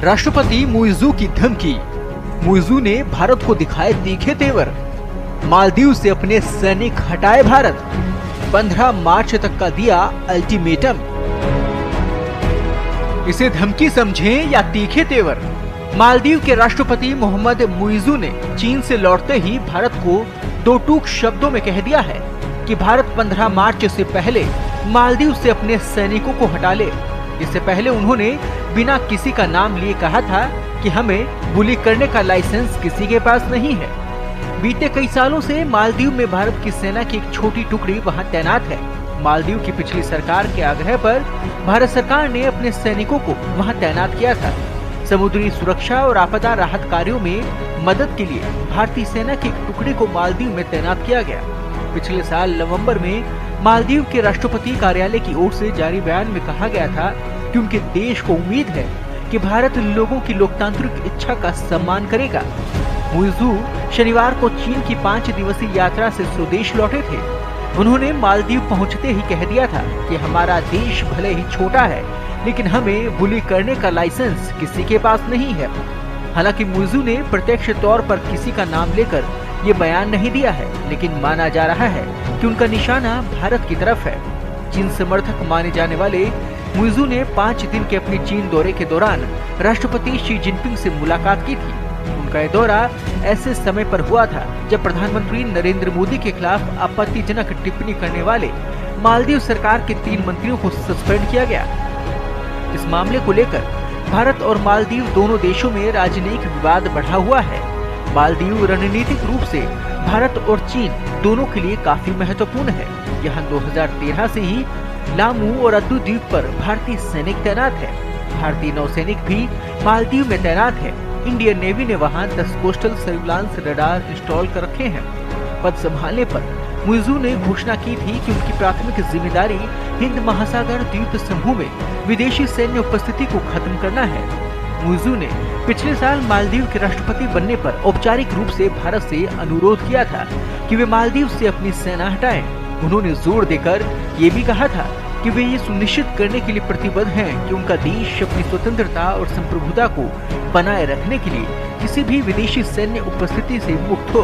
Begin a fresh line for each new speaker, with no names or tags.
राष्ट्रपति मुइज़ू की धमकी। मुइज़ू ने भारत को दिखाए तीखे तेवर। मालदीव से अपने सैनिक हटाए भारत। 15 मार्च तक का दिया अल्टीमेटम। इसे धमकी समझें या तीखे तेवर। मालदीव के राष्ट्रपति मोहम्मद मुइज़ू ने चीन से लौटते ही भारत को दो टूक शब्दों में कह दिया है कि भारत 15 मार्च से पहले मालदीव से अपने सैनिकों को हटा ले। इससे पहले उन्होंने बिना किसी का नाम लिए कहा था कि हमें बुली करने का लाइसेंस किसी के पास नहीं है। बीते कई सालों से मालदीव में भारत की सेना की एक छोटी टुकड़ी वहां तैनात है। मालदीव की पिछली सरकार के आग्रह पर भारत सरकार ने अपने सैनिकों को वहां तैनात किया था। समुद्री सुरक्षा और आपदा राहत कार्यों में मदद के लिए भारतीय सेना की एक टुकड़ी को मालदीव में तैनात किया गया। पिछले साल नवंबर में मालदीव के राष्ट्रपति कार्यालय की ओर से जारी बयान में कहा गया था कि उनके देश को उम्मीद है कि भारत लोगों की लोकतांत्रिक इच्छा का सम्मान करेगा। मुइज़ू शनिवार को चीन की 5 दिवसीय यात्रा से स्वदेश लौटे थे। उन्होंने मालदीव पहुंचते ही कह दिया था कि हमारा देश भले ही छोटा है, लेकिन हमें बुली करने का लाइसेंस किसी के पास नहीं है। हालांकि मुइज़ू ने प्रत्यक्ष तौर पर किसी का नाम लेकर ये बयान नहीं दिया है, लेकिन माना जा रहा है कि उनका निशाना भारत की तरफ है। चीन समर्थक माने जाने वाले मुइज़ू ने 5 दिन के अपने चीन दौरे के दौरान राष्ट्रपति शी जिनपिंग से मुलाकात की थी। उनका यह दौरा ऐसे समय पर हुआ था जब प्रधानमंत्री नरेंद्र मोदी के खिलाफ आपत्तिजनक टिप्पणी करने वाले मालदीव सरकार के 3 मंत्रियों को सस्पेंड किया गया। इस मामले को लेकर भारत और मालदीव दोनों देशों में राजनयिक विवाद बढ़ा हुआ है। मालदीव रणनीतिक रूप से भारत और चीन दोनों के लिए काफी महत्वपूर्ण है। यहाँ 2013 से ही लामू और अद्दू द्वीप पर भारतीय सैनिक तैनात है। भारतीय नौसैनिक भी मालदीव में तैनात है। इंडियन नेवी ने वहाँ 10 कोस्टल सर्विलांस रडार इंस्टॉल कर रखे हैं। पद संभालने पर मुइज़ू ने घोषणा की थी कि उनकी प्राथमिक जिम्मेदारी हिंद महासागर द्वीप समूह में विदेशी सैन्य उपस्थिति को खत्म करना है। मुइज़ू ने पिछले साल मालदीव के राष्ट्रपति बनने पर औपचारिक रूप से भारत से अनुरोध किया था कि वे मालदीव से अपनी सेना हटाएं। उन्होंने जोर देकर ये भी कहा था कि वे ये सुनिश्चित करने के लिए प्रतिबद्ध हैं कि उनका देश अपनी स्वतंत्रता और संप्रभुता को बनाए रखने के लिए किसी भी विदेशी सैन्य उपस्थिति से मुक्त हो।